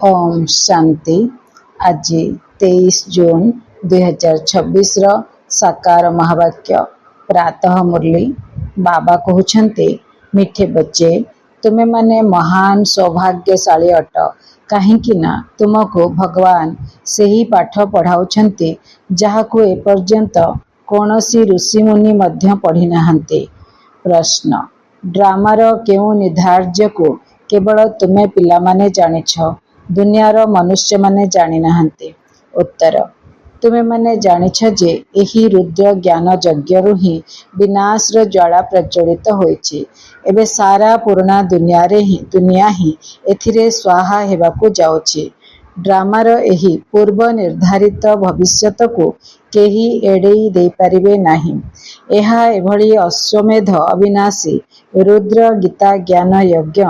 ओम शांति। आज 23 जून 2026 साकार महावाक्य प्रातः मुरली। बाबा कहते मिठे बच्चे तुम्हें माने महान सौभाग्यशाली अट कहीं तुमको भगवान से ही पाठ पढ़ाउछन्ति जहाको एपर्यंत कौनसी ऋषिमुनि मध्य पढ़ी नाहंते। प्रश्न ड्रामार केउ निर्धार्य को केवल तुम्हें पिला माने जानिछ, दुनियार मनुष्य माने जानी नाहंते। उत्तर तुम्हें माने जानिछ जे एही रुद्र ज्ञान यज्ञ ही विनाशर ज्वाला प्रज्वलित होइछि। एबे सारा पुराना दुनिया ही एथिरे स्वाहा हेबाकू जाउछि। ड्रामार एही पूर्व निर्धारित भविष्यत को केही एड़ेई दे पारिबे नाही। एहा एभली अश्वमेध अविनाशी रुद्र गीता ज्ञान यज्ञ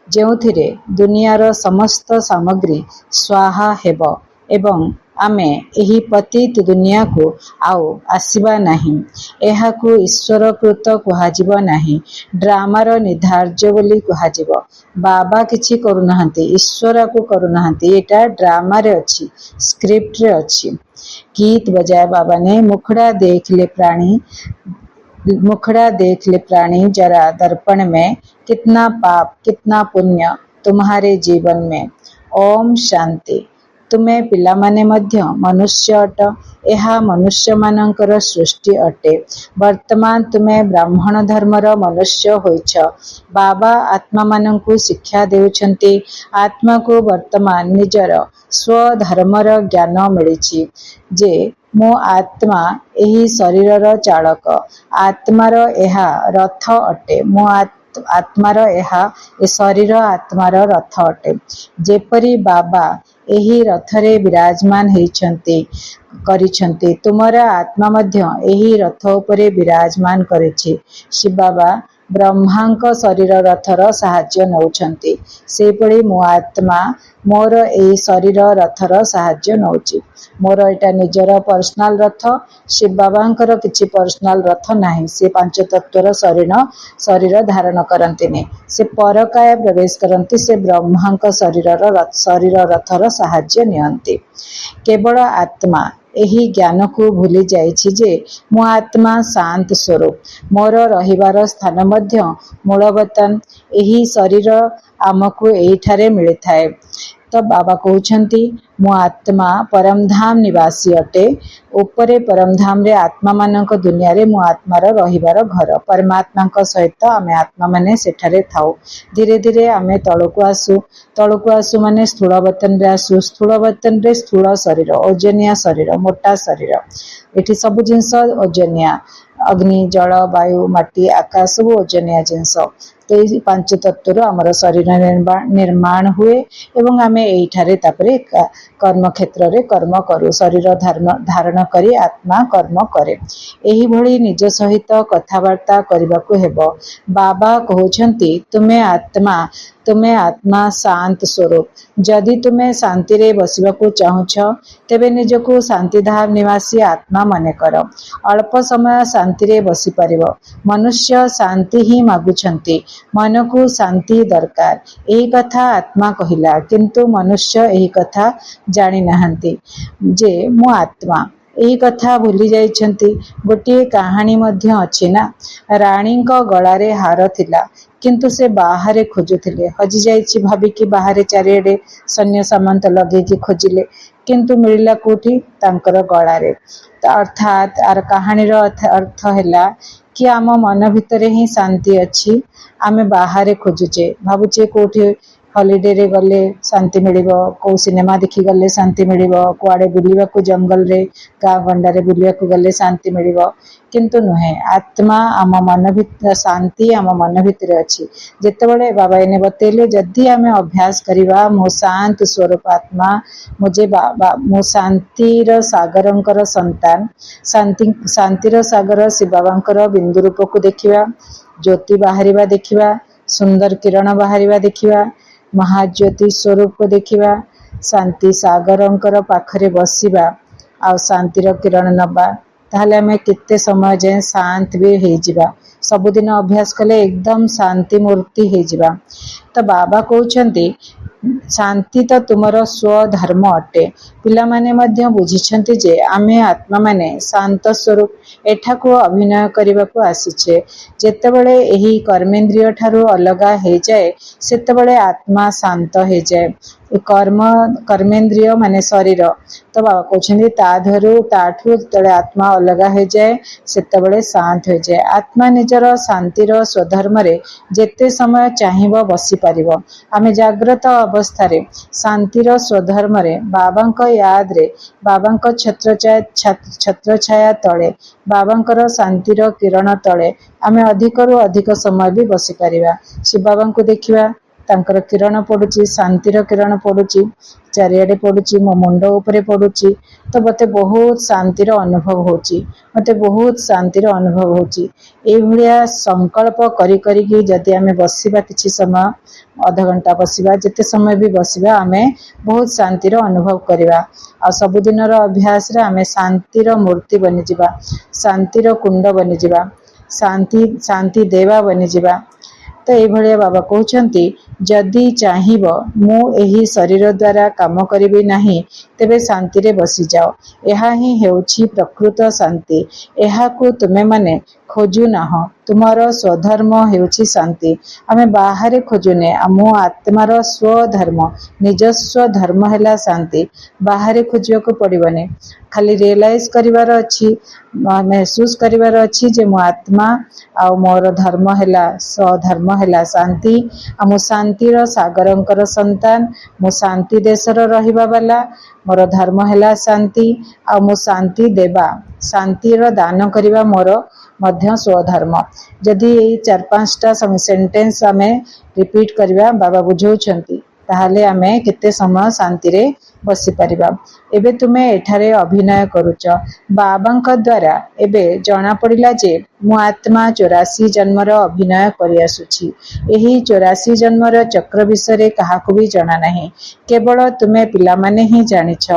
जेउथिरे दुनियार समस्त सामग्री स्वाहा हेब एवं आमे एही पतित दुनिया को आउ आसीबा नाही। एहाकू ईश्वरकृत कुहाजिब नाही, ड्रामार निर्धार्य बोली कुहाजिब। बाबा किछि करुनाहांती, ईश्वर को करुनाहांती, एटा ड्रामा रे अछि, स्क्रिप्ट रे अछि। गीत बजाए बाबा ने मुखड़ा देख ले प्राणी जरा दर्पण में, कितना पाप कितना पुण्य तुम्हारे जीवन में। ओम शांति। तुम्हें पिला माने मध्य मनुष्य अट, एहा मनुष्य मानकर सृष्टि अटे। वर्तमान तुम्हें ब्राह्मण धर्मर मनुष्य होइछ। बाबा आत्मा मानंकु शिक्षा देउछन्ति। आत्मा को वर्तमान निजर स्वधर्मर ज्ञान मिलिछि जे मो आत्मा एही शरीरर चालक, आत्मार एहा रथ अटे। मो आत्मार एहा ए शरीर आत्मार रथ अटे। जेपरी बाबा एही रथरे विराजमान करिछन्ति, तुमर आत्मा मध्य एही रथ उपरे विराजमान करिछि। शिव बाबा ब्रह्मांक शरीर रथर साहाय्य नौछन्ति, सेपरि मो आत्मा मोर एही शरीर रथर साहाय्य नौछि। मोर एटा निजर पर्सनाल रथ, शिव बाबांकर किछि पर्सनाल रथ नाही। से पांच तत्वर शरीर धारण करंतिनि, से परकाय प्रवेश करंति, से ब्रह्मांक शरीर रथर साहाय्य नियंती। केवल आत्मा एही ज्ञान को भूली जाइछि जे मो आत्मा शांत स्वरूप, मोर रहिबार स्थान मध्य मूलवतन एही शरीर आमको एठारे मिलिथाए। तो बाबा कहउछन्ति मो आत्मा परमधाम निवासी अटे। उपरे परमधाम रे आत्मा मानक दुनिया रे मो आत्मार रहिबार घर। परमात्मांक सहित आमे आत्मा माने सेठारे थाउ। धीरे धीरे आमे तळकु आसु माने स्थूलवतन रे आसु। स्थूलवतन रे स्थूल शरीर, ओजनिया शरीर, मोटा शरीर। एठी सब जिंस ओजनिया, अग्नि जल वायु माटी आकाश सब ओजनिया जिंस। तो ये पांच तत्वर आमर शरीर निर्माण हुए एवं आमे एठारे तापरे कर्म क्षेत्र रे कर्म करू। शरीर धारण करी आत्मा कर्म करे। एही भली निज सहित कथावार्ता करबाकू हेबो। बाबा कहउछन्ति तुम्हें आत्मा शांत स्वरूप। जदि तुम्हें शांति रे बसिबाकू चाहुछ, तेबे निजको शांतिधाम निवासी आत्मा मने कर। अल्प समय शांति रे बसी परिबो। मनुष्य शांति ही मागुछन्ति, मन को शांति दरकार। एही कथा आत्मा कहिला, किंतु मनुष्य एही कथा जानी नाहंती जे मो आत्मा। एही कथा भूली जाइछन्ति। गोटे कहानी मध्य अछि ना, राणीक गଳାରେ हार थिला, किंतु से बाहरे खोजुथिले। हजि जाइछि भाबिकी बाहरे चारिएडे सैन्य सामंत लगेकी खोजिले, किंतु मिलिला कोठी? तांकर गଳାରେ। अर्थात आर कहानीर अर्थ हैला कि आम मन भितरे ही शांति अछि। आमे बाहरे खोजुचे, भाबुचे कोठी हॉलिडे रे गले शांति मिलिबो, को सिनेमा देखि गले शांति मिलिबो, कुआडे बुलिबा को जंगल रे गाँ गंडा रे बुलिबा को गले शांति मिलिबो, किंतु नुहे। आत्मा आम मन भितर शांति आम मन भितर अछि। जेतेबेले बाबा एने बतेले जदि आमे अभ्यास करिबा मो शांत स्वरूप आत्मा, मुझे बाबा मो शांतिर सागरंकर संतान, शांतिर सागर शिव बाबांकर बिंदु रूप को देखिबा, ज्योति बाहरिबा देखिबा, सुंदर किरण बाहरिबा देखिबा, महाज्योति स्वरूप को देखिबा, शांति सागरंकर पाखरे बसिबा आ शांतिर किरण नबा, ताहले हमें कितने समय जाए शांत भी हो जिबा। सबुदिन अभ्यास कले एकदम शांति मूर्ति हो जिबा। तो बाबा कहउछंती शांति तो तुमर स्वधर्म अटे। पिला माने मध्य बुझिछंती जे आमे आत्मा माने शांत स्वरूप एठाको अभिनय करबाको आसीछे। जेतेबेले एही कर्मेंद्रिय ठारू अलगा हे जाए सेतेबेले आत्मा शांत हे जाए। कर्मेंद्रिय माने शरीर तो बाबा कहउछंती ताठू तले आत्मा अलगा हो जाए सेतेबेले शांत हो जाए। आत्मा निजर शांतिर स्वधर्म रे जेते समय चाहिबो बसी पारिबो। आमे जाग्रत अवस्था रे शांतिर स्वधर्म रे बाबांक याद रे बाबांक छत्र छाया तले बाबांकर शांतिर किरण तले आमे अधिकरू अधिक समय भी बसी पारिबा। शिव बाबांको देखिबा तांकर किरण पड़ुची, शांतिर किरण पड़ुची, चारियाडे पड़ुची, मो मुंड उपरे पड़ुची। तो मते बहुत शांतिर अनुभव होची, मते बहुत शांतिर अनुभव होची। ए भलिया संकल्प करी करी कि जदि आमे बसिबा किछि समय आधा घंटा बसिबा जेते समय भी बसिबा आमे बहुत शांतिर अनुभव करिबा। आ सबुदिनर अभ्यास रे आमे शांतिर मूर्ति बनि जिबा, शांतिर कुंड बनि जिबा, शांति देवा बनि जिबा। तो ये बाबा कहउछंती जदि चाहिब मु एही शरीर द्वारा काम करिबि नाही तेबे शांति रे बसी जाओ। एहा ही हेउछि प्रकृत शांति। एहाकू तुमे माने खोजु नाह। तुमर स्वधर्म हेउछि शांति। आमे बाहरे खोजुने। मो आत्मार स्वधर्म निजस्व धर्म हैला शांति। बाहरे खोजिବାକୁ पड़िबने। खाली रियलाइज करिवार अछि, महसूस करिवार अछि जे मो आत्मा आ मोर धर्म हैला स्वधर्म हैला शांति। आ मो शांतिर सागरंकर संतान, मो शांति देशर रहिबा वाला, मोर धर्म हैला शांति। आ मो शांति देबा, शांतिर दान करिबा मोर मध्य स्वधर्म। जदि एई 4-5टा सेंटेंस आमे रिपीट करिबा बाबा बुझौछंती ताहाले आमे केते समय शांति रे बसी परिबा। एबे तुमे एठारे अभिनय करूच। बाबांक द्वारा एबे जना पड़िला जे मु आत्मा 84 जन्मर अभिनय करि आसुछि। एही 84 जन्मर चक्र विषय काहाकू भी जना नाही, केवल तुमे पिला माने ही जानिछ।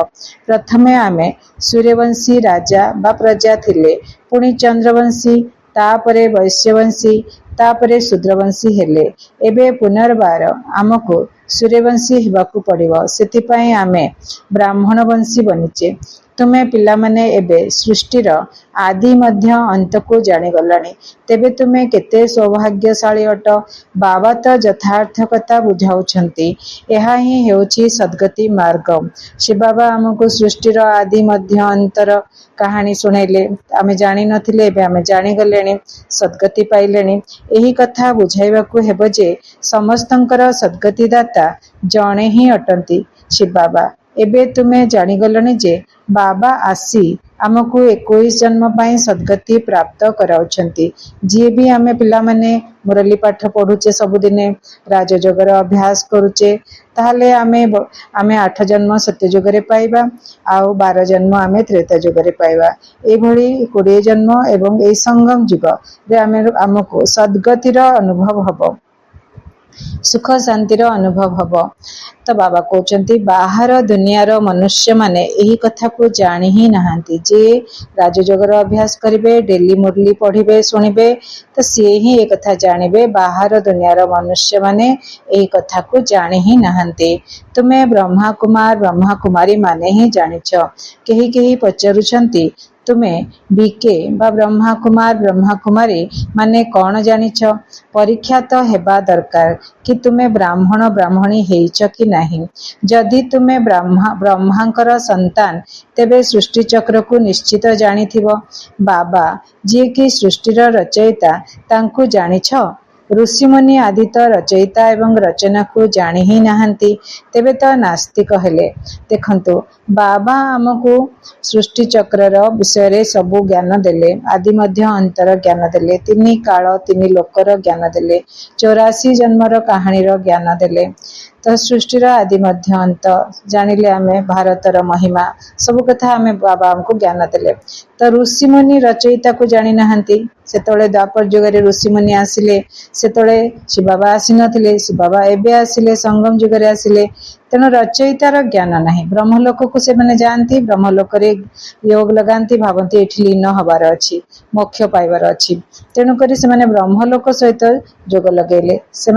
प्रथमे आमे सूर्यवंशी राजा बा प्रजा थिले, पुणी चंद्रवंशी, तापरे वैश्यवंशी, तापरे शूद्रवंशी हेले। एबे पुनर्बार आमको सूर्यवंशी हेबाकू पड़िबो। सेतिपाई आमे ब्राह्मण वंशी बनिचे। तुमे पिला माने एबे सृष्टिर आदि मध्य अंत को जानि गलानी। तेबे तुमे केते सौभाग्यशाली अट। बाबा तो यथार्थ कथा बुझाउछंती। एहा ही हेउछि सद्गति मार्ग। शिव बाबा हमको सृष्टिर आदि मध्य अंतर कहानी सुनेले। आमे जानि नथिले, एबे आमे जानि गलेनी, सद्गति पाइलेनी। एही कथा बुझाइबाकू हेबो जे समस्तंकर सद्गति दाता जणे ही अटंती, शिव बाबा। एबे तुमे जानि गलनी जे बाबा आसी आमको 21 जन्म पाई सद्गति प्राप्त कराउछंती। जी भी आमे पिला माने मुरली पाठ पढुचे, सबुदिने राजयोगर अभ्यास करूचे, ताहले आमे 8 जन्म सत्य युगरे पाइबा, आउ 12 जन्म आमे त्रेता युगरे पाइबा। ए भली 20 जन्म एवं ए संगम युग रे आमको सद्गतिर अनुभव हबो, सुख शांतिर अनुभव हबो। तो बाबा कहउछंती बाहर दुनियार मनुष्य माने एही कथा को जानि ही नाहंती। जे राजयोगर अभ्यास करिवे, डेली मुरली पढ़िवे, सुनिवे, तो से ही ए कथा जानिबे। बाहर दुनियार मनुष्य माने एही कथा को जानि ही नाहंती। तुमे ब्रह्मा कुमार ब्रह्मा कुमारी माने ही जानिछ। केही केही पचारुछंती तुमे बीके बा ब्रह्मा कुमार ब्रह्मा कुमारी माने कौन जानिछ। परीक्षा तो हेबा दरकार कि तुमे ब्राह्मण ब्राह्मणी हेइछ कि नाही। जदि तुमे ब्रह्मांकर संतान तेबे सृष्टि चक्र को निश्चित जानिथिबो। बाबा जे कि सृष्टिर रचयिता तांकु जानिछ। ऋषिमुनि आदि तो रचयिता एवं रचना को जानि ही नाहंती, तेबे तो नास्तिक हेले। देखंतु बाबा आमको सृष्टि चक्रर विषय रे सबु ज्ञान देले, आदि मध्य अंतर ज्ञान देले, 3 काल 3 लोकर ज्ञान देले, 84 जन्मर कहानीर ज्ञान देले। तो सृष्टिर आदि मध्य अंत जानिले आमे, भारतर महिमा सब कथा आमे बाबा हमको ज्ञान देले। तो ऋषिमुनि रचयिता को जानि नाहंती। सेतळे द्वापर युगरे ऋषिमुनि आसिले, सेतळे शिव बाबा आसी नथिले, शिव बाबा एबे आसिले, संगम युगरे आसिले। तेणु रचयितार ज्ञान नहीं। ब्रह्मलोक को से माने जाती, ब्रह्मलोक योग लगाती, भावती एठी लीन हबार अच्छी, मोक्ष पाइबार अच्छी। तेणुक से ब्रह्मलोक सहित जोग लगेले। से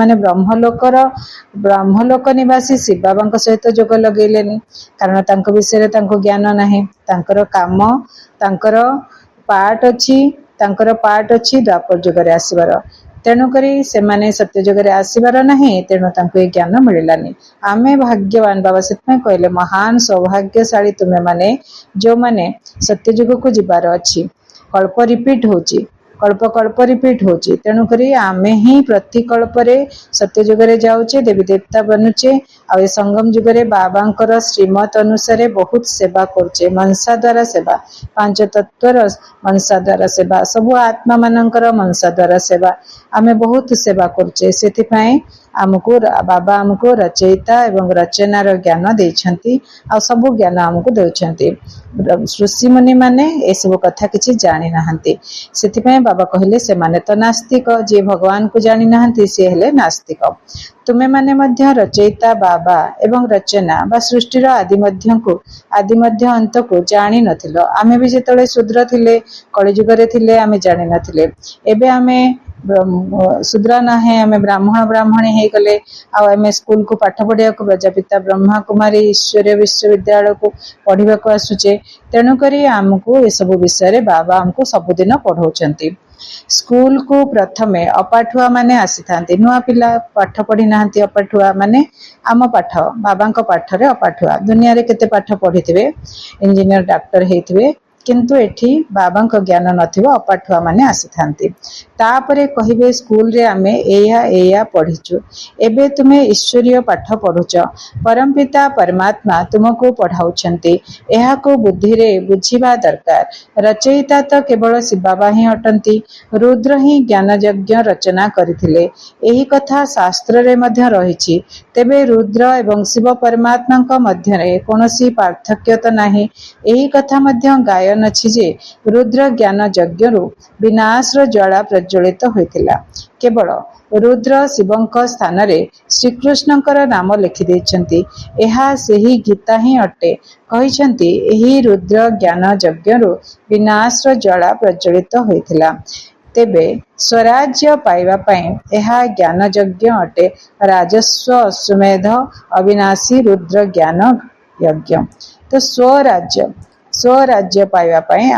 ब्रह्मलोक निवासी शिव बाबा सहित जोग लगेलेनी, कारण तांको विषय तांको ज्ञान नहीं। तांकर काम तांकर पार्ट अच्छी द्वापर जुगरे आसबार। तेणुक से सत्य जुगरे आसबार नहीं, तेणु तांको ज्ञान मिललानी। आमे भाग्यवान बाबा से कहले महान सौभाग्यशाली तुम्हें माने जो माने सत्य जुग को जीवार अच्छी। कल्प रिपीट होची तेणुक आमे ही प्रतिकल्परे सत्य जुगरे जाऊचे, देवी देवता बनूचे। आ संगम जुगरे बाबांकर श्रीमत अनुसार बहुत सेवा करचे। मनसा द्वारा सेवा, पांच तत्वर मनसा द्वारा सेवा, सबु आत्मा मानकर मनसा द्वारा सेवा आमे बहुत सेवा करचे। सेथिपाई आमको बाबा आमको रचयिता एवं रचनार ज्ञान देइछंती, आ सबु ज्ञान आमको देउछंती। ऋषि मुनि माने ए सब कथा किछि जानि नाहंती, सेथिपाई बाबा कहले से माने तो नास्तिक, जे भगवान को जानि नाहंती से हेले नास्तिक। तुमे माने मध्य रचयिता बाबा एवं रचना बा सृष्टिर आदि मध्य अंत को जानि नथिलो। आमे भी जेतले शूद्र थिले, कलिजुगरे थिले, आमे जानि नथिले। एबे आमे शूद्र नाहे, आमे ब्राह्मणी हे गले। आमे स्कूल को पाठ पढ़िया को प्रजापिता ब्रह्मा कुमारी ईश्वरीय विश्वविद्यालय को पढ़िबा को आसुचे। तेणु करी आमको ए सब विषय बाबा हमको सबुदिन पढ़ाउछंती। स्कूल को प्रथमे अपाठुआ माने आसी थांती, नुआ पिला पाठ पढ़ी नांती। अपाठुआ माने आम पाठ बाबांको पाठ रे अपाठुआ। दुनिया रे केते पाठ पढ़िथिबे, इंजीनियर डाक्टर हेथिबे, किंतु एठी बाबांको ज्ञान नथिबो, अपाठुआ माने आसी थांती। तापरे कहिबे स्कूल रे आमे एया पढ़िचु, एबे तुमे ईश्वरीय पाठ पढ़ुच, परमपिता परमात्मा तुमको पढ़ाउछंती। एहाको बुद्धि रे बुझिबा दरकार। रचयिता तो केवल शिव बाबा ही अटंती, रुद्र ही ज्ञान यज्ञ रचना करथिले। एही कथा शास्त्र रे मध्य रहिछि। तेबे रुद्र एवं शिव परमात्मा मध्य रे कोनोसी पार्थक्य तो नाही। एही कथा मध्य गायन अछि जे रुद्र ज्ञान यज्ञ रु विनाशर ज्वाला प्रज्वलित होइतिला। केवल रुद्र शिवंक स्थान रे श्रीकृष्णकर नाम लिखि दैछंती। एहा सेही गीता ही अटे, कहिछंती एही रुद्र ज्ञान यज्ञ रु विनाशर ज्वाला प्रज्वलित होइतिला। तेबे स्वराज्य पाइबा पई एहा ज्ञान यज्ञ अटे, राजस्व अश्वमेध अविनाशी रुद्र ज्ञान यज्ञ। तो स्वराज्य पाइबा पई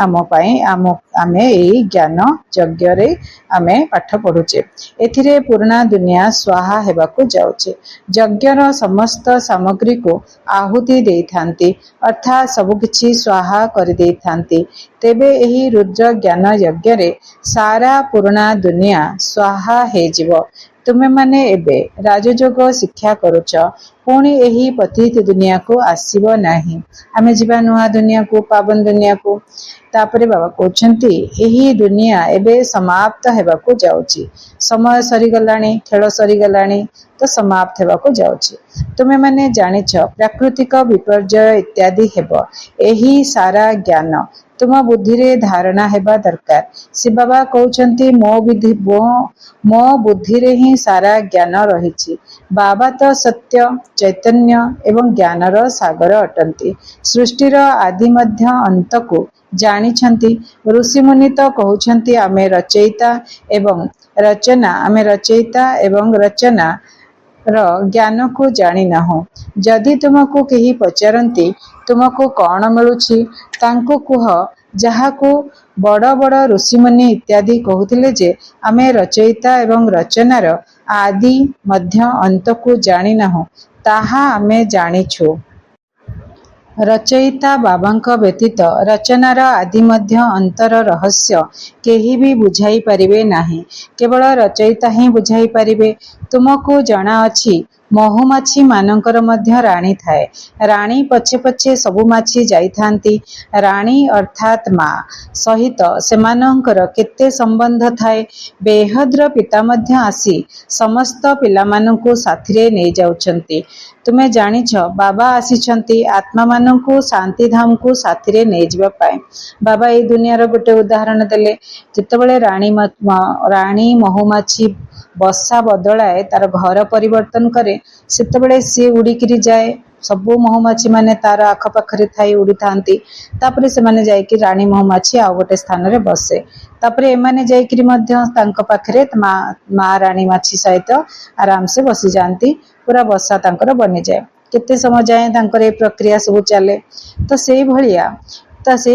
आमे एही ज्ञान यज्ञ रे आमे पाठ पढुचे। एथिरे पूर्णा दुनिया स्वाहा हेबाकू जाउचे। यज्ञर समस्त सामग्री को आहुति देई थांती, अर्थात सब किछि स्वाहा कर देई थांती। तेबे एही रुद्र ज्ञान यज्ञ रे सारा पूर्णा दुनिया स्वाहा हे जीवो। तुमे माने एबे राजयोग शिक्षा करुच, पुणी एही पतित दुनिया को आसीबो नाही। आमे जीवा नुआ दुनिया को, पावन दुनिया को। तापरे बाबा कहउछंती एही दुनिया एबे समाप्त हेबाकू जाउची। समय सरी गलाणी, खेल सरी गलाणी, तो समाप्त हेबाकू जाउची। तुमे माने जानिछ प्राकृतिक विपर्यय इत्यादि हेबो। एही सारा ज्ञान तुम बुद्धि रे धारणा हेबा दरकार। शिव बाबा कहउछंती मो बुद्धि रे ही सारा ज्ञान रहिछि। बाबा तो सत्य चैतन्य एवं ज्ञानर सागर अटंती। सृष्टिर आदि मध्य अंत को जानिछंती। ऋषि मुनि तो कहउछंती आमे रचयिता एवं रचना ज्ञान को जानी ना हो। जदि तुमको केही पचारंती तुमको कौन मिलुछि, तांको कुह जाहाको बड़ बड़ ऋषिमुनि इत्यादि कहूतिले जे आमे रचयिता एवं रचनार आदि मध्य अंत को जानी ना हो, ताहा आमे जानिछु। रचयिता बाबांक व्यतीत रचनार आदि मध्य अंतर रहस्य केही भी बुझाई परिबे नाही। केवल रचयिता ही बुझाई परिबे। तुमको जଣା अछि महुमाछी मानकर मध्य राणी थाए। राणी पछे पछे सबु माछी जाई थांती। राणी अर्थात माँ सहित सेमानंकर केते संबंध थाए। बेहद्र पिता मध्य आसी समस्त पिलामानंकु साथिरे नै जाउछंती। तुमे जानिछ बाबा आसीछंती आत्मा मानंकु शांति धाम को साथिरे नै जिबा पाए। बाबा ए दुनियार गोटे उदाहरण देले। जेतेबेले राणी महुमाछी बसा बदलाए, तार घर परिवर्तन करे, सेतेबेले सी उड़िकिरी जाए। सबु महुमाछी माने तार आखपाखरे थाई उड़ी थांती। तापरे से माने जायकि रानी महुमाछी आ गोटे स्थान रे बसे। तापरे एमाने जायकि मध्य तांको पाखरे मा रानी माछी सहित आराम से बसी जाती। पूरा बसा तांकर बनी जाए। केते समय जाए तांकर ए प्रक्रिया सब चले। तो से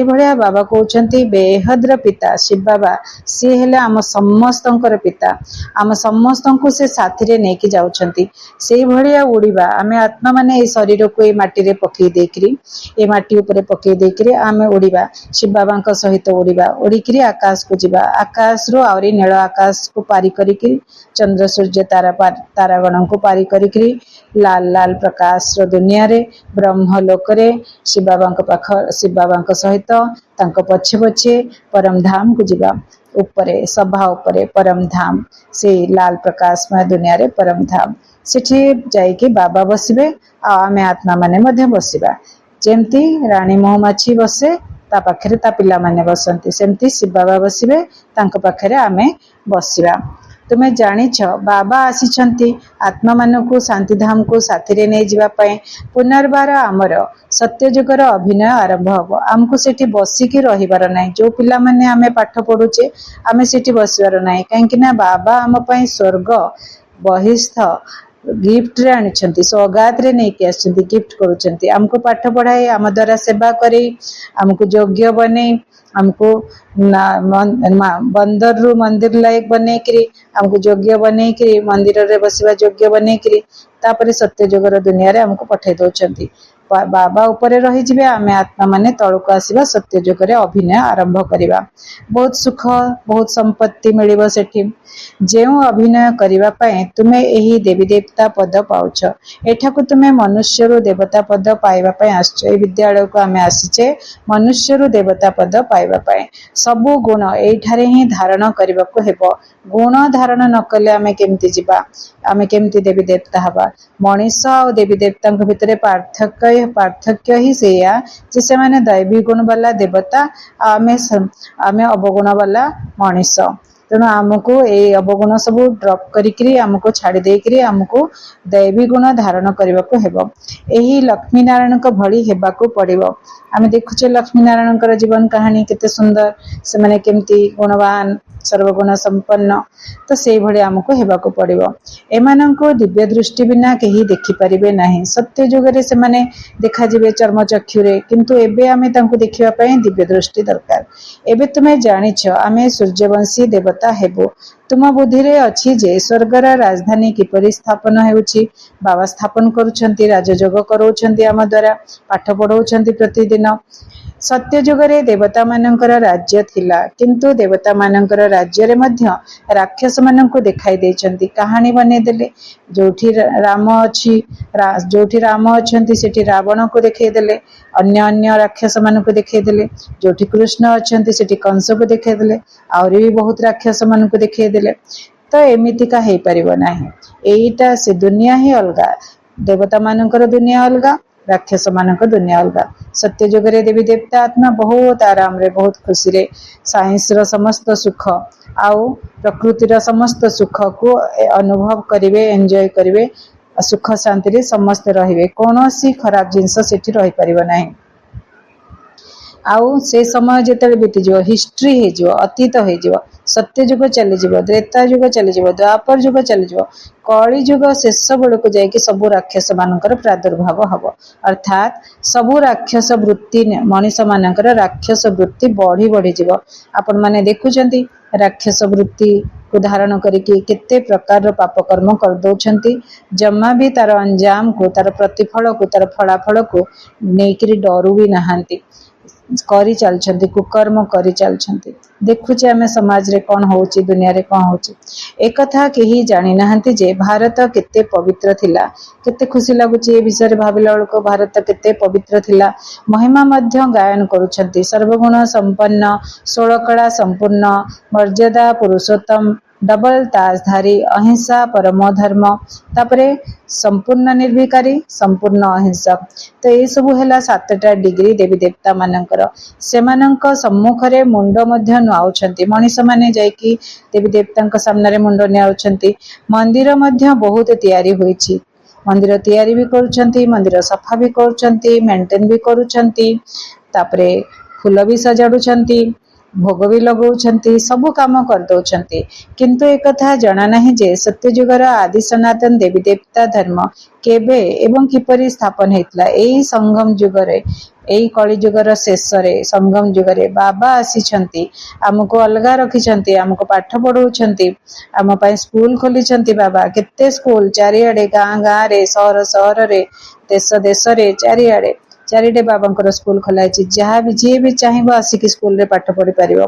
भलिया बाबा कहउछंती बेहद्र पिता शिव बाबा सी हेले आम समस्तंकर पिता। आम समस्तंकु से साथी रे नेकी जाउछंती। से भलिया उड़ीबा आमे आत्मा माने ए शरीर को ए माटी रे पकई देकरी ए माटी ऊपर पकई देकरी आमे उड़ीबा शिव बाबा का सहित उड़ीबा। उड़ीकरी आकाश को जिबा। आकाश रो आवरी नील आकाश को पारी करिकरी चंद्र सूर्य तारागण को पारी करिकरी लाल लाल प्रकाश रो दुनिया रे ब्रह्म लोक रे शिव बाबा सहित तांको पछे पछे परम धाम को जिबा। उपरे सभा उपरे परम धाम से लाल प्रकाशमय दुनिया रे परम धाम सेठी जाइके बाबा बसिबे आ आमे आत्मा माने मध्य बसिबा। जेमती रानी महुमाछी बसे ता पाखरे ता पिला माने बसंती सेमती शिव बाबा बसिबे तांको पाखरे आमे बसिबा। तुमे जानिछ बाबा आसीछंती आत्मा मानकु शांति धाम को साथी रे नै जिबा पय। पुनर्बार आमर सत्य जुगर अभिनय आरंभ हबो। आमको सेठी बसिकी रहिबार नै। जो पिला माने आमे पाठ पढुचे आमे सेठी बसिबार नै काहेकि ना बाबा आम पय स्वर्ग बहिस्थ गिफ्ट रे आनिछंती सौगात रे नै के आछंती गिफ्ट करूछंती। हमको पाठ पढ़ाई आम द्वारा सेवा करे हमको योग्य बने हमको बंदर रु मंदिर लायक बने करी हमको योग्य बने करी मंदिर रे बसिबा योग्य बने करी तापरे सत्य जुगर दुनिया रे हमको पठाई दोचंती। बाबा ऊपर रही जिबे आमे आत्मा माने तळको आसीबा सत्य जुगरे अभिनय आरंभ करिबा। बहुत सुख बहुत संपत्ति मिलिबो सेठी। जेउ अभिनय करिबा पय तुमे एही देवी देवता पद पाउछ। एठाकु तुमे मनुष्य रु देवता पद पाइबा पय आछो। ए विद्यालय को आमे आसीचे मनुष्य रु देवता पद पाइबा पय। सबु गुण एठारे ही धारण करिबा को हेबो। गुण धारण न कले आमे केमति जिबा आमे केमति देवी देवता हबा। मनीष और देवी देवता भितर पार्थक्य ही सेया जे से माने दैवी गुण वाला देवता आमे अवगुण वाला मनीष। तेणु आमको ए अवगुण सब ड्रॉप करिकरी आमको छाड़ी देकरी आमको दैवी गुण धारण करने को हेबो। एही लक्ष्मी नारायण को भली हेबा को पड़िबो। आमे देखुचे लक्ष्मी नारायण कर जीवन कहानी केते सुंदर से माने केमती गुणवान सर्वगुण संपन्न। तो से भली आमको हेबा को पड़िबो। एमाननको दिव्य दृष्टि बिना केही देखि परिबे नाही। सत्य जुगरे से माने देखा जिवे चर्म चक्षुरे किंतु एबे आमे तांको देखिबा पय दिव्य दृष्टि दरकार। एबे तुमे जानिछ आमे सूर्यवंशी देवता हेबो। तुम बुद्धि रे अछि जे स्वर्गर राजधानी किपरि स्थापन हेउछि। बाबा स्थापन करूछंती राजयोग करूछंती आम द्वारा पाठ पढौछंती प्रतिदिन। सत्य जुगरे देवता मानकर राज्य थिला किंतु देवता मानकर राज्य रे मध्य राक्षस माननको देखाई देछंती कहानी बने देले। जोठी राम अछंती सेठी रावण को देखाई देले। अन्य अन्य राक्षस माननको देखाई देले। जोठी कृष्ण अछंती सेठी कंस को देखाई देले। और भी बहुत राक्षस माननको देखाई देले। तो एमिति का हे परिबो नाही। एईटा से दुनिया ही अलगा। देवता मानकर दुनिया अलगा राक्षस मानक दुनिया अलगा। सत्य जुगरे देवी देवता आत्मा बहुत आराम रे बहुत खुशी रे साइंस रो समस्त सुख आउ प्रकृति रो समस्त सुख को अनुभव करिवे एंजॉय करिवे। सुख शांति रे समस्त रहिवे। कोनोसी खराब जिंस सेठी रहि परिबो नाही। आउ से समय जेतले बीती जो हिस्ट्री हे जो अतीत हे जो सत्य जुग चली जीवो त्रेता जुग चली जीवो द्वापर जुग चली जीवो कली जुग शेष बेल को जाए कि सबु राक्षस मानकर प्रादुर्भाव हबो। अर्थात सबु राक्षस वृत्ति मनीष मानकर राक्षस वृत्ति बढ़ी बढ़ी जीवो। आपण माने देखुचंती राक्षस वृत्ति को धारण करिके केते प्रकार पाप कर्म कर दउछंती। जम्मा भी तार अंजाम को तार प्रतिफल को तार फलाफल को नेकरी डरू भी नहांती करी चलछंती कुकर्म करी चलछंती। देखुचे आमे समाज रे कोन होउची दुनिया रे कोन होउची। एक कथा केही जानि नहंती जे भारत केते पवित्र थिला। केते खुशी लागुची ए विषय रे भाबिला बेलको भारत केते पवित्र थिला। महिमा मध्य गायन करूछंती सर्वगुण संपन्न 16 कला संपूर्ण मर्यादा पुरुषोत्तम डबल ताजधारी अहिंसा परमो धर्म तापरे संपूर्ण निर्विकारी संपूर्ण अहिंसा। तो ये सब है 7टा डिग्री देवी देवता मानकर सेमानंक सम्मुख रे मुंड मध्य नुआउछंती। मनीष माने जायकी देवी देवतांक सामने रे मुंड नुआउछंती। मंदिर मध्य बहुत तैयारी होईची मंदिर तैयारी भी करुछंती, मंदिर सफा भी करुछंती, मेंटेन भी करुछंती, तापरे फूल भी सजाडुछंती, भोग भी लगाउछंती, सब काम कर दउछंती। किंतु एक कथा जणा नहीं जे सत्ययुगर आदि सनातन देवी देवता धर्म केबे एवं किपरि स्थापन हेतला। एई संगम जुगरे, एई कली जुगर शेष रे संगम जुगरे बाबा आसीछंती, आमको अलगा रखिछंती, आमको पाठ पढ़ाउछंती, आम पई स्कूल खोलिछंती। बाबा केते स्कूल चारिआडे, गाँ गाँ रे, सहर सहर रे, देश देश रे, चारिआडे चारिटे बाबांकर स्कूल खोलाई, जहाँ भी जी भी चाहिए आसिक स्कूल रे पाठ पढ़ी पारिबो।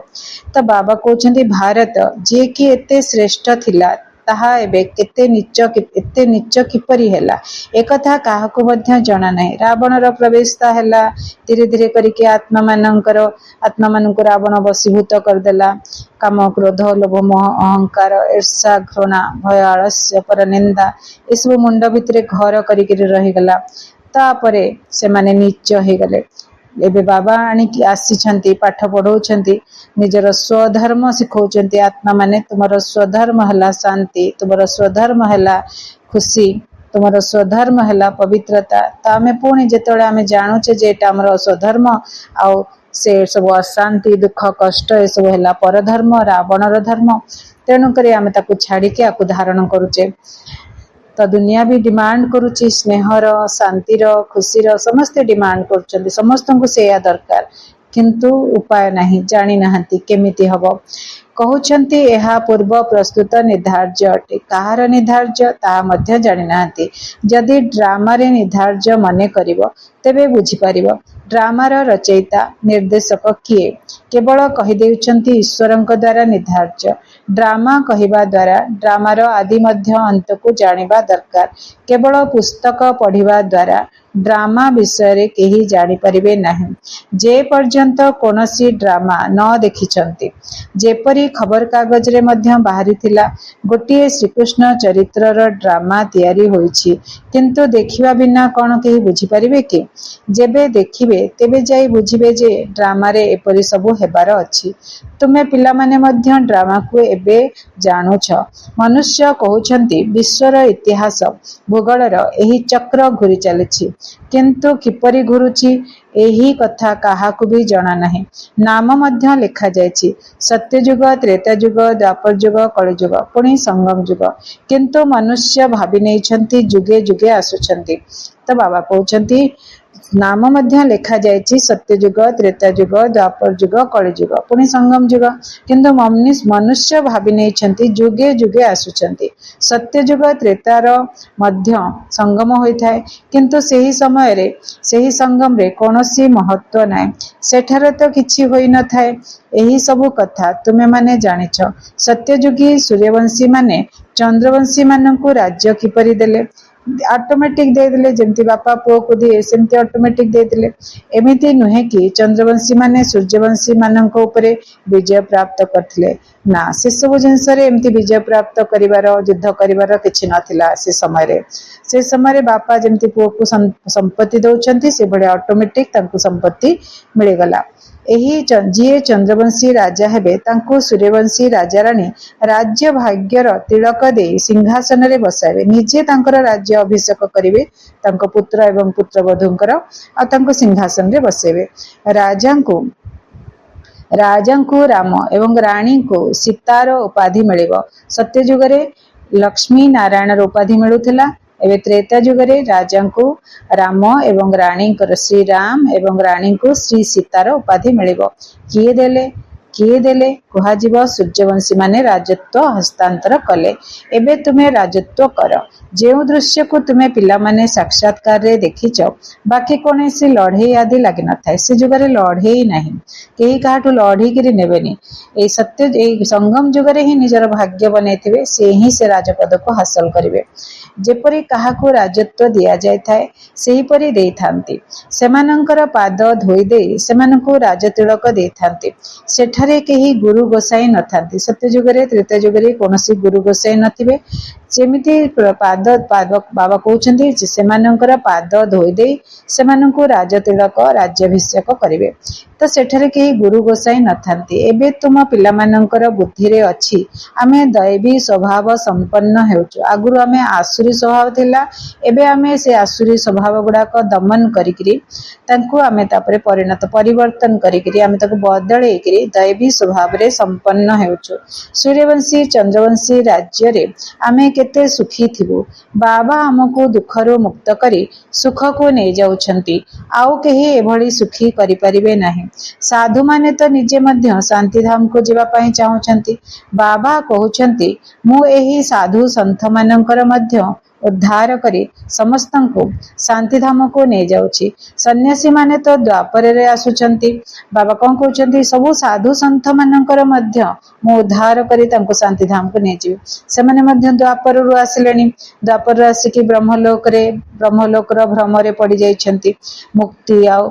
तो बाबा कहउछंती भारत जे कि एते श्रेष्ठ थिला ताहा एबे केते नीच किपरि हेला एकथा काहाको मध्य जणा नहीं। रावणर प्रवेशता हेला, धीरे धीरे करिके आत्मा मानंको रावण वशीभूत करदेला। काम, क्रोध, लोभ, मोह, अहंकार, ईर्षा, घृणा, भय, आलस्य, पर निंदा एसबु मुंड भितरे घर करिके रहीगला। तापरे से माने नीच हो गले। एबे बाबा आनिकी आसीछंती, पाठ पढ़ाउछंती, निजर स्वधर्म सिखौछंती। आत्मा माने तुमर स्वधर्म हला शांति, तुमर स्वधर्म हला खुशी, तुमर स्वधर्म हला पवित्रता। तो आमे पुणी जेतबेले आमे जानुछे जे एटा हमर स्वधर्म आउ से सब अशांति, दुख, कष्ट ए सब हला परधर्म, रावणर धर्म। तेणु करी आमे ताकू छाड़िके आकू धारण करूचे। तो दुनिया भी डिमांड करुच्ची स्नेहर, शांतिर, खुशीर, समस्ते डिमांड करुचंती, समस्तंकु सेया दरकार। किंतु उपाय नहीं, जानी नाहंती केमिति हबो। कहउछंती एहा पूर्व प्रस्तुत निर्धार्य अटे, काहार निर्धार्य ताहा मध्य जानी नाहंती। जदि ड्रामा रे निर्धार्य मने करिवो तेबे बुझी पारिवो ड्रामार रचयिता निर्देशक किए। केवल कहि देउछंती ईश्वरंक द्वारा निर्धार्य। ड्रामा कहिबा द्वारा ड्रामार आदि मध्य अंत को जानिबा दरकार। केवल पुस्तक पढ़िबा द्वारा ड्रामा विषय रे केही जानि परिबे नहीं, जे पर्यंत कोनोसी ड्रामा न देखिछंती। जेपरी खबर कागज रे मध्य बाहरी थिला गोटिए श्रीकृष्ण चरित्रर ड्रामा तैयारी होईछि, किंतु देखिबा बिना कोन केही बुझी परिबे कि? जेबे देखिबे तेबे जाई बुझिबे जे ड्रामा रे एपरी सबु हेबार अछि। तुमे पिला माने मध्य ड्रामा को एबे जानुछ। मनुष्य कहउछंती विश्वर इतिहास भूगोलर एही चक्र घुरी चलिछि, किंतु किपरि घुरुछि एही कथा काहाकू भी जणा नहीं। नाम मध्य लिखा जायछि सत्ययुग, त्रेतायुग, द्वापर युग, कलियुग, पुणी संगम युग, किंतु मनुष्य भाबी नेइछंती जुगे जुगे आसुछंती। तो बाबा कहउछंती नाम मध्य लिखा जायछि सत्ययुग, त्रेतायुग, द्वापर युग, कलियुग, पुणी संगम युग, किंतु मनुष्य भाबी नेइछंती जुगे जुगे आसुछंती। सत्ययुग त्रेतार मध्य संगम होइथाय, किंतु सेही समय रे सेही संगम रे कोनोसी महत्व नाही, सेठारे तो किछि होई न थाए। एही सबु कथा तुमे माने जानिछ। सत्ययुगी सूर्यवंशी माने चंद्रवंशी माननकु राज्य किपरि देले, ऑटोमेटिक दे देले, जेमती बापा पुओ को दिए सेमती ऑटोमेटिक दे देले। एमिति नुहे कि चंद्रवंशी माने सूर्यवंशी माननको उपरे विजय प्राप्त करथिले ना, से सब जिनस रे एमती विजय प्राप्त करिवार, युद्ध करिवार किछि नथिला। से समय रे बापा जेमती पुओ को संपत्ति दउछंती से बडे ऑटोमेटिक तांको संपत्ति मिलि गला। एही जीए चंद्रवंशी राजा हेबे तांको सूर्यवंशी राजा रानी राज्य भाग्यर तिलक दे सिंहासन रे बसाइबे, निजे तांकर राज्य अभिषेक करिवे, तांको पुत्र एवं पुत्रवधूंकर आ तांको सिंहासन रे बसाइबे। राजांको राम एवं रानी को सीतार उपाधि मिलिबो। सत्ययुगरे लक्ष्मी नारायण उपाधि मिलुथिला। एवं त्रेता युगरे राजा को राम एवं रानी श्री राम एवं रानी को श्री सीतार उपाधि मिलिबो। किए देले कुहाजिब सूर्यवंशी माने राजत्व हस्तांतर कले। एबे तुमे राजत्व कर। जेउ दृश्य को तुमे पिला माने साक्षात्कार रे देखिच, बाकी कोनोसी लढ़ई आदि लागि न थाए। से जुगरे लढ़ई नाही, केही काहाटु लढ़ी किरि नेबेनी। ए सत्य ए संगम जुगरे ही निजर भाग्य बनेथिबे, से ही से राजपद को हासिल करिवे। जेपरी काहाकू राजत्व दिया जाय थाए सेही परी देई थांती। सेमानंकर पाद धोई देई सेमानंकु राजतिलक देई थांती। सेठा ସେଠାରେ କେହି ଗୁରୁ ଗୋସାଇ ନଥାନ୍ତି। ସତ୍ୟ ଯୁଗରେ ତ୍ରେତା ଯୁଗରେ କୌଣସି ଗୁରୁ ଗୋସାଇ ନଥିବେ। ଯେମିତି ପାଦ ବାବା କହୁଛନ୍ତି ଯେ ସେମାନଙ୍କର ପାଦ ଧୋଇ ଦେଇ ସେମାନଙ୍କୁ ରାଜତିଳକ ରାଜ୍ୟାଭିଷେକ କରିବେ। ତ ସେଠାରେ କେହି ଗୁରୁ ଗୋସାଇ ନଥାନ୍ତି। ଏବେ ତୁମ ପିଲାମାନଙ୍କର ବୁଦ୍ଧିରେ ଅଛି ଆମେ ଦୈବୀ ସ୍ୱଭାବ ସମ୍ପନ୍ନ ହେଉଛୁ। ଆଗରୁ ଆମେ ଆସୁରୀ ସ୍ୱଭାବ ଥିଲା, ଏବେ ଆମେ ସେ ଆସୁରୀ ସ୍ୱଭାବ ଗୁଡାକ ଦମନ କରିକିରି ତାଙ୍କୁ ଆମେ ତାପରେ ପରିବର୍ତ୍ତନ କରିକିରି ଆମେ ତାକୁ ବଦଳେଇକିରି ଦୈବୀ ସ୍ୱଭାବରେ ସମ୍ପନ୍ନ ହେଉଛୁ। ସୂର୍ଯ୍ୟବଂଶୀ ଚନ୍ଦ୍ରବଂଶୀ ରାଜ୍ୟରେ ଆମେ କେତେ ସୁଖୀ ଥିବୁ। ବାବା ଆମକୁ ଦୁଃଖରୁ ମୁକ୍ତ କରି ସୁଖକୁ ନେଇଯାଉଛନ୍ତି। ଆଉ କେହି ଏଭଳି ସୁଖୀ କରିପାରିବେ ନାହିଁ। ସାଧୁମାନେ ତ ନିଜେ ମଧ୍ୟ ଶାନ୍ତିଧାମକୁ ଯିବା ପାଇଁ ଚାହୁଁଛନ୍ତି। ବାବା କହୁଛନ୍ତି ମୁଁ ଏହି ସାଧୁ ସନ୍ଥମାନଙ୍କର ମଧ୍ୟ ଉଦ୍ଧାର କରି ସମସ୍ତଙ୍କୁ ଶାନ୍ତିଧାମକୁ ନେଇଯାଉଛି। ସନ୍ନ୍ୟାସୀ ମାନେ ତ ଦ୍ୱାପରରେ ଆସୁଛନ୍ତି। ବାବା କଣ କହୁଛନ୍ତି? ସବୁ ସାଧୁ ସନ୍ଥ ମାନଙ୍କର ମଧ୍ୟ ମୁଁ ଉଦ୍ଧାର କରି ତାଙ୍କୁ ଶାନ୍ତିଧାମକୁ ନେଇଯିବି। ସେମାନେ ମଧ୍ୟ ଦ୍ୱାପରରୁ ଆସିଲେଣି। ଦ୍ୱାପରରୁ ଆସିକି ବ୍ରହ୍ମଲୋକର ଭ୍ରମରେ ପଡି ଯାଇଛନ୍ତି। ମୁକ୍ତି ଆଉ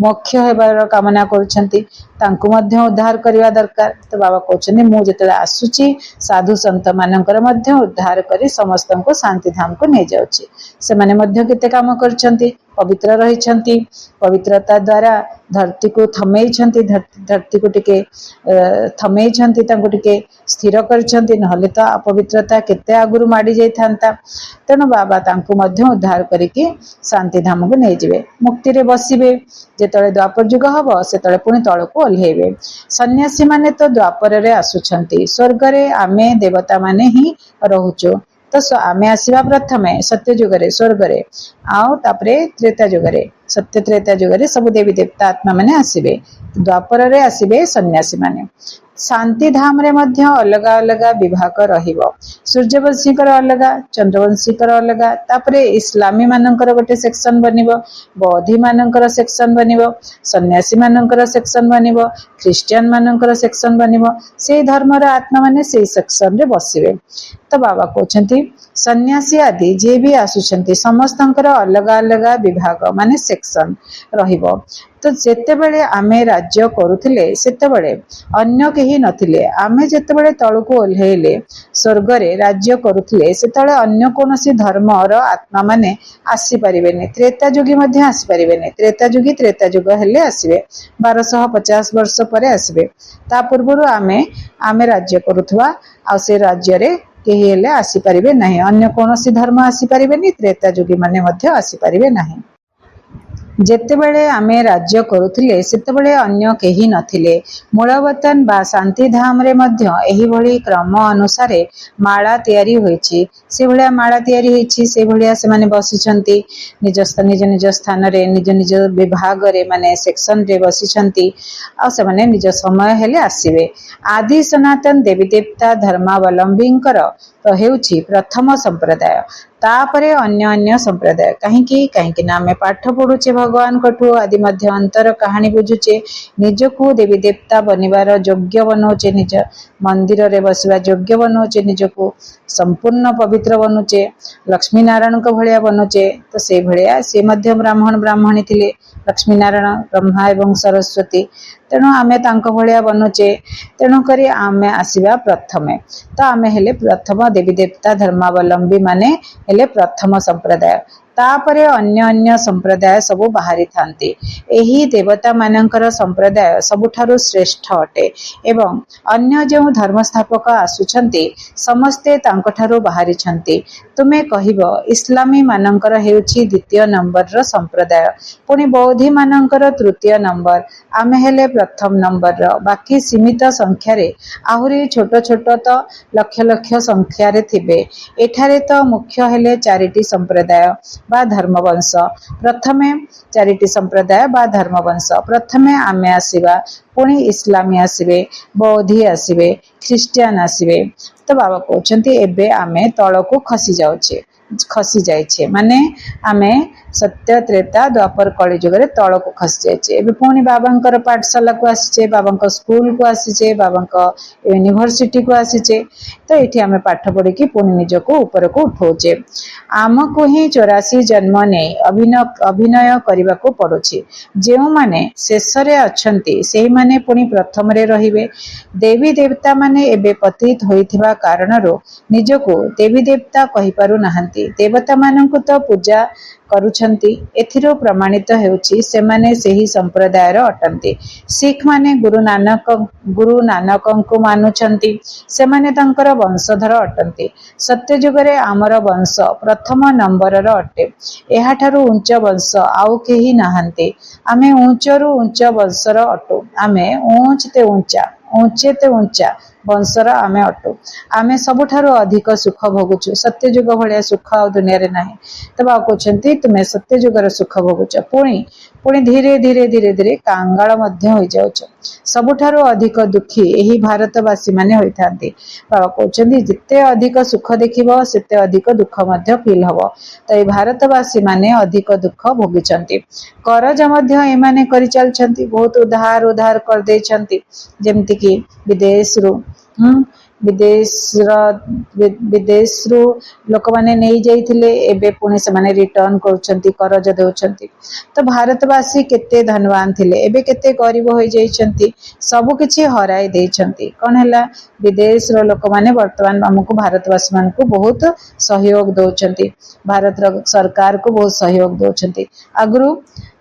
ମୋକ୍ଷ ହେବାର କାମନା କରୁଛନ୍ତି। ତାଙ୍କୁ ମଧ୍ୟ ଉଦ୍ଧାର କରିବା ଦରକାର। ତ ବାବା କହୁଛନ୍ତି ମୁଁ ଯେତେବେଳେ ଆସୁଛି ସାଧୁ ସନ୍ଥ ମାନଙ୍କର ମଧ୍ୟ ଉଦ୍ଧାର କରି ସମସ୍ତଙ୍କୁ ଶାନ୍ତିଧାମକୁ ନେଇଯାଉଛି। ସେମାନେ ମଧ୍ୟ କେତେ କାମ କରିଛନ୍ତି, ପବିତ୍ର ରହିଛନ୍ତି। ପବିତ୍ରତା ଦ୍ୱାରା ଧରତୀକୁ ଥମେଇଛନ୍ତି, ଧରତୀକୁ ଟିକେ ଥମେଇଛନ୍ତି, ତାଙ୍କୁ ଟିକେ ସ୍ଥିର କରିଛନ୍ତି। ନହେଲେ ତ ଅପବିତ୍ରତା କେତେ ଆଗରୁ ମାଡି ଯାଇଥାନ୍ତା। ତେଣୁ ବାବା ତାଙ୍କୁ ମଧ୍ୟ ଉଦ୍ଧାର କରିକି ଶାନ୍ତିଧାମକୁ ନେଇଯିବେ। ମୁକ୍ତିରେ ବସିବେ। ଯେତେବେଳେ ଦ୍ୱାପର ଯୁଗ ହବ ସେତେବେଳେ ପୁଣି ତଳକୁ ଓହ୍ଲେଇବେ। ସନ୍ନ୍ୟାସୀ ମାନେ ତ ଦ୍ୱାପରରେ ଆସୁଛନ୍ତି। ସ୍ୱର୍ଗରେ ଆମେ ଦେବତା ମାନେ ହିଁ ରହୁଛୁ। ତ ଆମେ ଆସିବା ପ୍ରଥମେ ସତ୍ୟ ଯୁଗରେ ସ୍ୱର୍ଗରେ, ଆଉ ତାପରେ ତ୍ରେତା ଯୁଗରେ ସତ୍ୟ ତ୍ରେତା ଯୁଗରେ ସବୁ ଦେବୀ ଦେବତା ଆତ୍ମା ମାନେ ଆସିବେ। ଦ୍ୱାପରରେ ଆସିବେ ସନ୍ନ୍ୟାସୀ ମାନେ। ଶାନ୍ତିଧାମରେ ମଧ୍ୟ ଅଲଗା ଅଲଗା ବିଭାଗ ରହିବ। ସୂର୍ଯ୍ୟବଂଶୀଙ୍କର ଅଲଗା, ଚନ୍ଦ୍ରବଂଶୀଙ୍କର ଅଲଗା, ତାପରେ ଇସଲାମୀ ମାନଙ୍କର ଗୋଟେ ସେକ୍ସନ ବନିବ, ବୌଦ୍ଧୀ ମାନଙ୍କର ସେକ୍ସନ ବନିବ, ସନ୍ନ୍ୟାସୀ ମାନଙ୍କର ସେକ୍ସନ ବନିବ, ଖ୍ରୀଷ୍ଟିଆନ ମାନଙ୍କର ସେକ୍ସନ ବନିବ। ସେଇ ଧର୍ମର ଆତ୍ମା ମାନେ ସେଇ ସେକ୍ସନ ରେ ବସିବେ। ତ ବାବା କହୁଛନ୍ତି ସନ୍ନ୍ୟାସୀ ଆଦି ଯିଏ ବି ଆସୁଛନ୍ତି ସମସ୍ତଙ୍କର ଅଲଗା ଅଲଗା ବିଭାଗ ମାନେ ସେକ୍ସନ ରହିବ। ତ ଯେତେବେଳେ ଆମେ ରାଜ୍ୟ କରୁଥିଲେ ସେତେବେଳେ ଅନ୍ୟ କେହି ନଥିଲେ। ଆମେ ଯେତେବେଳେ ତଳକୁ ଓହ୍ଲେଇଲେ ସ୍ୱର୍ଗରେ ରାଜ୍ୟ କରୁଥିଲେ ସେତେବେଳେ ଅନ୍ୟ କୌଣସି ଧର୍ମର ଆତ୍ମା ମାନେ ଆସିପାରିବେନି। ତ୍ରେତା ଯୁଗୀ ମଧ୍ୟ ଆସିପାରିବେନି। ତ୍ରେତା ଯୁଗ ହେଲେ ଆସିବେ, 1250 ବର୍ଷ ପରେ ଆସିବେ। ତା ପୂର୍ବରୁ ଆମେ ରାଜ୍ୟ କରୁଥିବା, ଆଉ ସେ ରାଜ୍ୟରେ କେହି ହେଲେ ଆସିପାରିବେ ନାହିଁ। ଅନ୍ୟ କୌଣସି ଧର୍ମ ଆସିପାରିବେନି, ତ୍ରେତା ଯୁଗୀ ମାନେ ମଧ୍ୟ ଆସିପାରିବେ ନାହିଁ। ଯେତେବେଳେ ଆମେ ରାଜ୍ୟ କରୁଥିଲେ ସେତେବେଳେ ଅନ୍ୟ କେହି ନଥିଲେ। ମୂଳବତନ ବା ଶାନ୍ତିଧାମରେ ମଧ୍ୟ ଏହିଭଳି କ୍ରମ ଅନୁସାରେ ମାଳା ତିଆରି ହୋଇଛି। ସେଭଳିଆ ମାଳା ତିଆରି ହୋଇଛି, ସେଭଳିଆ ସେମାନେ ବସିଛନ୍ତି ନିଜ ନିଜ ସ୍ଥାନରେ, ନିଜ ନିଜ ବିଭାଗରେ ମାନେ ସେକ୍ସନରେ ବସିଛନ୍ତି। ଆଉ ସେମାନେ ନିଜ ସମୟ ହେଲେ ଆସିବେ। ଆଦି ସନାତନ ଦେବୀ ଦେବତା ଧର୍ମାବଲମ୍ବୀଙ୍କର ହେଉଛି ପ୍ରଥମ ସମ୍ପ୍ରଦାୟ, ତାପରେ ଅନ୍ୟ ଅନ୍ୟ ସମ୍ପ୍ରଦାୟ। କାହିଁକି ନା ଆମେ ପାଠ ପଢୁଛେ ଭଗବାନଙ୍କଠୁ, ଆଦି ମଧ୍ୟ ଅନ୍ତର କାହାଣୀ ବୁଝୁଛେ, ନିଜକୁ ଦେବୀ ଦେବତା ବନିବାର ଯୋଗ୍ୟ ବନଉଛେ, ନିଜ ମନ୍ଦିରରେ ବସିବା ଯୋଗ୍ୟ ବନଉଛେ, ନିଜକୁ ସମ୍ପୂର୍ଣ୍ଣ ପବିତ୍ର ବନୁଛେ, ଲକ୍ଷ୍ମୀ ନାରାୟଣଙ୍କ ଭଳିଆ ବନୁଛେ। ତ ସେଇଭଳିଆ ସେ ମଧ୍ୟ ବ୍ରାହ୍ମଣୀ ଥିଲେ, ଲକ୍ଷ୍ମୀ ନାରାୟଣ ବ୍ରହ୍ମା ଏବଂ ସରସ୍ୱତୀ। ତେଣୁ ଆମେ ତାଙ୍କ ଭଳିଆ ବନୁଛେ। ତେଣୁକରି ଆମେ ଆସିବା ପ୍ରଥମେ। ତ ଆମେ ହେଲେ ପ୍ରଥମ ଦେବୀ ଦେବତା ଧର୍ମାବଲମ୍ବୀ ମାନେ ହେଲେ ପ୍ରଥମ ସମ୍ପ୍ରଦାୟ। ତାପରେ ଅନ୍ୟ ଅନ୍ୟ ସମ୍ପ୍ରଦାୟ ସବୁ ବାହାରିଥାନ୍ତି। ଏହି ଦେବତା ମାନଙ୍କର ସମ୍ପ୍ରଦାୟ ସବୁଠାରୁ ଶ୍ରେଷ୍ଠ ଅଟେ ଏବଂ ଅନ୍ୟ ଯେଉଁ ଧର୍ମସ୍ଥାପକ ଆସୁଛନ୍ତି ସମସ୍ତେ ତାଙ୍କଠାରୁ ବାହାରିଛନ୍ତି। ତୁମେ କହିବ ଇସଲାମୀ ମାନଙ୍କର ହେଉଛି ଦ୍ୱିତୀୟ ନମ୍ବରର ସମ୍ପ୍ରଦାୟ, ପୁଣି ବୌଦ୍ଧୀ ମାନଙ୍କର ତୃତୀୟ ନମ୍ବର, ଆମେ ହେଲେ ପ୍ରଥମ ନମ୍ବରର। ବାକି ସୀମିତ ସଂଖ୍ୟାରେ ଆହୁରି ଛୋଟ ଛୋଟ ତ ଲକ୍ଷ ଲକ୍ଷ ସଂଖ୍ୟାରେ ଥିବେ। ଏଠାରେ ତ ମୁଖ୍ୟ ହେଲେ 4ଟି ସମ୍ପ୍ରଦାୟ ବା ଧର୍ମବଂଶ। ପ୍ରଥମେ 4ଟି ସମ୍ପ୍ରଦାୟ ବା ଧର୍ମବଂଶ। ପ୍ରଥମେ ଆମେ ଆସିବା, ପୁଣି ଇସଲାମୀ ଆସିବେ, ବୌଦ୍ଧୀ ଆସିବେ, ଖ୍ରୀଷ୍ଟିଆନ ଆସିବେ। ତ ବାବା କହୁଛନ୍ତି ଏବେ ଆମେ ତଳକୁ ଖସି ଯାଉଛେ। खसी जाइछे माने आमे सत्य त्रेता द्वापर कली जुगरे तलक खसी जाइछे एबे पुणी बाबांकर पाठशाला को आसीछे बाबांक स्कूल को आसीछे बाबांक यूनिवर्सिटी को आसीछे तो एठी आमे पाठ पढ़ी कि पुणी निजको ऊपर को उठौछे आमको ही 84 जन्म ने अभिनय करने को पड़ुछि जेउ माने शेषरे अछंती सेहि माने पुणी प्रथम रे रहिबे देवी देवता माने एबे पतित होइथिबा कारणरो निजको देवी देवता कहि पारु नाहंती देवता मानंकु तो पूजा करूछंती एथिरो प्रमाणित हेउछि सेमाने सेही संप्रदायर अटंती सिख माने गुरु नानकंकु मानुछंती सेमाने तांकर वंशधर अटंती सत्य जुगरे आमर वंश प्रथम नंबर अटे एहाठारु उच्च वंश आउ केही नाहंती आमे ऊंचरु उच्च वंशर अटु आमे ऊंचते ऊंचा वंशर आमे अटु आमे सबुठारु अधिक सुख भोगुछु सत्य जुग भलिया सुख आ दुनिया रे नाही तबा कहउछंती तुमे सत्य जुगर सुख भोगुछ पुणी पुणी धीरे धीरे धीरे धीरे कांगाल मध्य होई जाउछ सबुठारु अधिक दुखी एही भारतवासी माने होइथांती बाबा कहउछंती जिते अधिक सुख देखिबो सेते अधिक दुख मध्य फील हबो तो ए भारतवासी माने अधिक दुख भोगिछंती करज मध्य ए माने करि चलछंती बहुत उधार कर देछंती जेमति कि विदेश रु लोक माने नहीं जाइथिले एबे पुणे से माने रिटर्न करूछंती करज देउछंती तो भारतवासी केते धनवान थिले एबे केते गरीब होई जाइछंती सब किछि हराई देइछंती कोन हला विदेश रो लोक माने वर्तमान हमकु भारतवासी मान को बहुत सहयोग दोछंती भारत रो सरकार को बहुत सहयोग दोछंती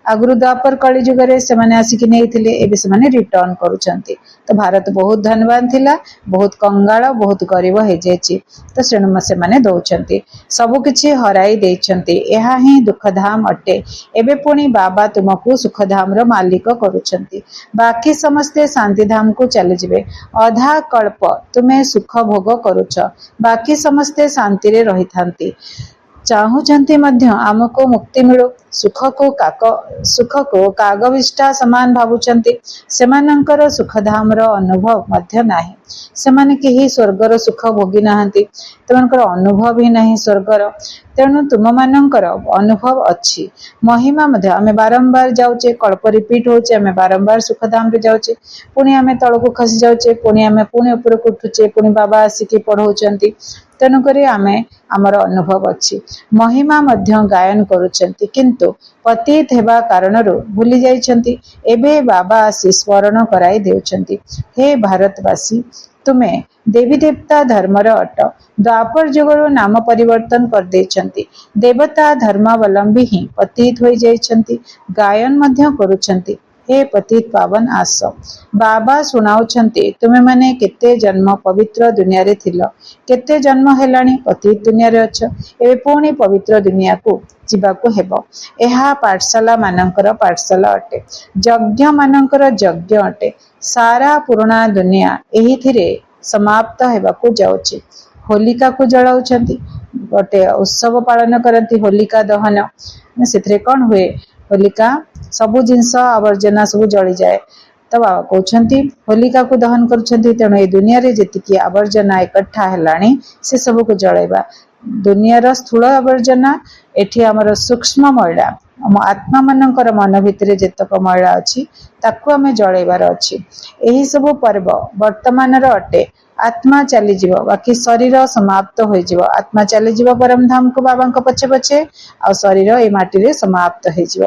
आगुरु द्वापर कली जुगरे से माने आसिक नहीं एबे से माने रिटर्न करूछंती तो भारत बहुत धनवान थिला बहुत कंगाल बहुत गरीब हो जाइछि तो सेणु से माने दोछंती सब किछि हराई देछंती एहा ही दुखधाम अटे एबे पुणी बाबा तुमको सुखधाम रो मालिक करूछंती बाकी समस्ते शांति धाम को चले जिवे अधा कल्प तुमे सुख भोग करूछ बाकी समस्ते शांति रे रहिथांती चाहूचंती मध्य आमको मुक्ति मिलो सुख को कागविष्टा समान भावुचंती सेमानंकर सुखधाम रो अनुभव मध्य नाही सेमाने केही स्वर्गर सुख भोगी नाहंती तमनकर अनुभव ही नाही स्वर्गर तेणु तुम मानकर अनुभव अच्छी महिमा मध्य आमे बारंबार जाउचे कल्प रिपीट होचे आमे बारंबार सुखधाम रे जाउचे पुणी आमे तळको खसी जाउचे पुणी आमे पुणी ऊपर को उठुचे पुणी बाबा आसिकी पढौचंती तेणु करी आमे आमर अनुभव अच्छी महिमा मध्य गायन करूचंती किंतु पतित हेबा कारणरू भूली जाइछंती एबे बाबा आसी स्मरण कराई देउछंती हे भारतवासी तुमे देवी देवता धर्मर अट द्वापर जुगरु नाम परिवर्तन कर देछंती देवता धर्मावलंबी ही पतित होई जाइछंती गायन मध्य करूछंती हे पतित पावन आस बाबा सुनाउछंती तुमे माने केते जन्म पवित्र दुनिया रे थिलो केते जन्म हेलाणी पतित दुनिया रे अछ एबे पुणी पवित्र दुनिया को जीवाको हेबो एहा पाठशाला मानकर पाठशाला अटे यज्ञ मानकर यज्ञ अटे सारा पुराना दुनिया एही थिरे समाप्त हेबाको जाउची होलिका को जलाउछंती गोटे उत्सव पालन करंती होलिका दहन सेथरे कोन हुए होलिका सबु जिनस आवर्जना सब जली जाए तब कहउछंती होलिका को दहन करूछंती तेणु ए दुनिया रे जेतिकी आवर्जना इकट्ठा हेलाणी से सब को जळेबा दुनिया रो स्थूल आवर्जना एठी हमर सूक्ष्म मैला हम आत्मा मानकर मन भितरे जेतक मैला अछि ताकू हमें जळेबार अछि एही सब पर्व वर्तमान रो अटे आत्मा चली जीव बाकी शरीर समाप्त हो जीव आत्मा चली जीव परम धाम को बाबा पछे पछे आ शरीर ए माटी रे समाप्त हो जीव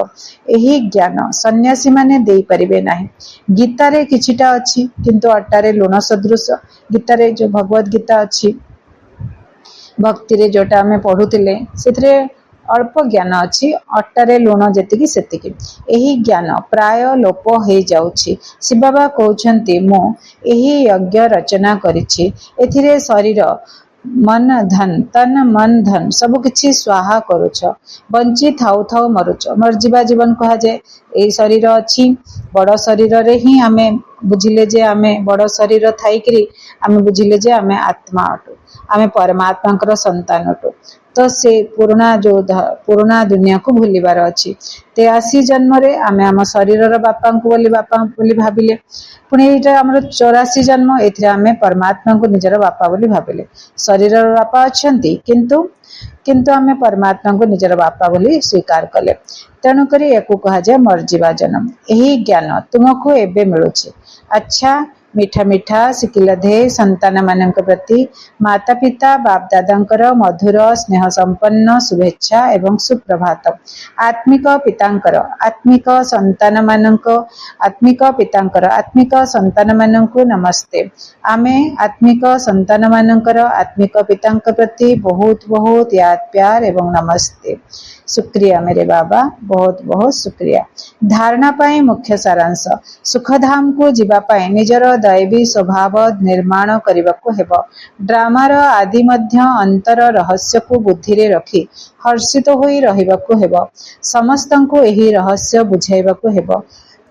एही ज्ञान सन्यासी माने देई परिबे नाही गीता रे किछिटा अछि किंतु अट्टा रे लुण सदृश गीता रे जो भगवत गीता अछि भक्ति रे जोटा हमें पढुतिले सेथरे अल्प ज्ञान अच्छी अट्टारे लुण जेतिकी सेतिकी एही ज्ञान प्राय लोप हो जाउछि शिव बाबा कहउछंती मो एही यज्ञ रचना करिछि एथिरे शरीर मन धन तन मन धन सब किछि स्वाहा करूछ बंची थाउ थाउ मरुछ मरजीवा जीवन कहा जाए ए शरीर अछि बड़ शरीर रे ही आमे बुझिले जे आमे बड़ शरीर थाइकरी आमे बुझिले जे आमे आत्मा अटु आमे परमात्मा संतान अटु तो से पुराना दुनिया को भूलिबार अछि। 83 जन्म रे आमे आम शरीर बापा बोली भाबिले, पुणी एटा हमर 84 जन्म, एथिरे आमे परमात्मा को निजर बापा बोली भाबिले। शरीर बापा अछंती किंतु आमे परमात्मा को निजर बापा बोली स्वीकार कले। तेणु करी एको कहा जाय मर्जीवा जन्म। एही ज्ञान तुमको एबे मिलुछि। अच्छा मीठा मीठा शिकिलधे संतान मानक प्रति माता पिता बाप दादांकर मधुर स्नेह संपन्न शुभेच्छा एवं सुप्रभात। आत्मिक पितांकर आत्मिक संतान मानंकु नमस्ते। आमे आत्मिक संतान मानंकर आत्मिक पितांक प्रति बहुत बहुत याद प्यार एवं नमस्ते। शुक्रिया मेरे बाबा, बहुत बहुत शुक्रिया। धारणा पाई मुख्य सारांश। सुखधाम को जीवा पाई निजर दैवी स्वभाव निर्माण करबाकू हेबो। ड्रामार आदि मध्य अंतर रहस्य को बुद्धि रे रखी हर्षित होई रहिबाकू हेबो। समस्तंकु एही रहस्य बुझाइबाकू हेबो।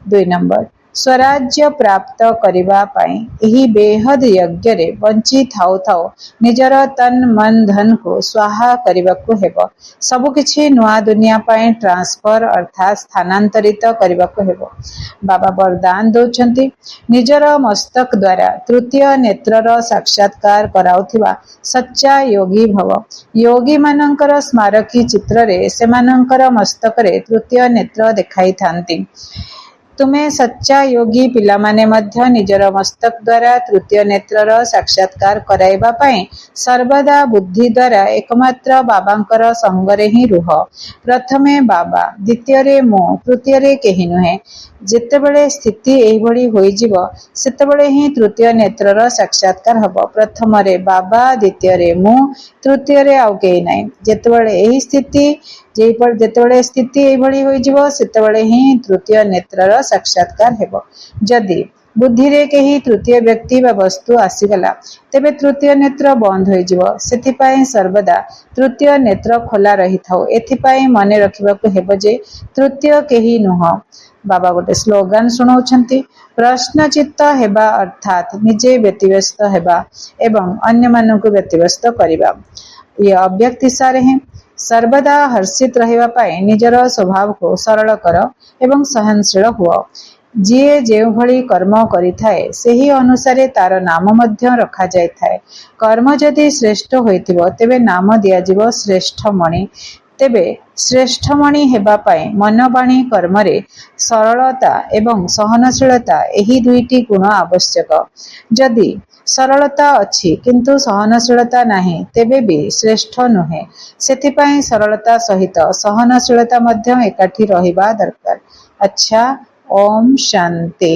2 नंबर स्वराज्य प्राप्त करिबा पाई एही बेहद यज्ञ रे बंची थाउ थाउ निजर तन मन धन को स्वाहा करिबाकू हेबो। सबु किछि नुआ दुनिया पाई ट्रांसफर अर्थात स्थानांतरित करिबाकू हेबो। बाबा वरदान दौचंती निजर मस्तक द्वारा तृतीय नेत्रर साक्षात्कार कराउथिबा सच्चा योगी भव। योगी मानंकर स्मारकी चित्र रे सेमानंकर मस्तक रे तृतीय नेत्र देखाई थांती। तुमे सच्चा योगी पिला माने मध्य निजर मस्तक द्वारा तृतीय नेत्रर साक्षात्कार कराइबा पाई सर्वदा बुद्धि द्वारा एकमात्र बाबांकर संगरे ही रुह। प्रथमे बाबा, द्वितीय रे मो, तृतीय रे केहि नुहे। जेतेबेले स्थिति एही भली होई जिवो सेतेबेले ही तृतीय नेत्रर साक्षात्कार हबो। प्रथम रे बाबा, द्वितीय रे मो, तृतीय रे आउ केहि नाही। जेतेबेले स्थिति एही भली होई जिवो सेतेबेले ही तृतीय नेत्रर साक्षात्कार हेबो। जदि बुद्धि रे केही तृतीय व्यक्ति बा वस्तु आसीगला तेबे तृतीय नेत्र बंद होई जिवो। सेथिपाई सर्वदा तृतीय नेत्र खोला रही थाओ। एथिपाई मने रखिबाकू हेबो जे तृतीय केही नुह। बाबा गोटे स्लोगान सुनाउछंती, प्रश्नचित्त हेबा अर्थात निजे व्यतिव्यस्त हेबा एवं अन्य मानकु व्यतिव्यस्त करिबा। ये अव्यक्त सारे हैं। सर्वदा हर्षित रहिबा पाई निजर स्वभाव को सरल कर एवं सहनशील हुआ। जिए जेउ भली कर्म करिथाए सेही अनुसारे तार नाम मध्य रखा जाय थाए। कर्म जदि श्रेष्ठ होइथिबो तेबे नाम दिया जिवो श्रेष्ठ मणि। तेबे श्रेष्ठ मणि हेबा पाई मन बाणी कर्म रे सरलता एवं सहनशीलता एही दुईटी गुण आवश्यक। जदि सरलता अछि किंतु सहनशीलता नाही तेबे भी श्रेष्ठ नुहे। सेथिपाई सरलता सहित सहनशीलता मध्य एकाठी रहिबा दरकार। अच्छा, ओम शांति।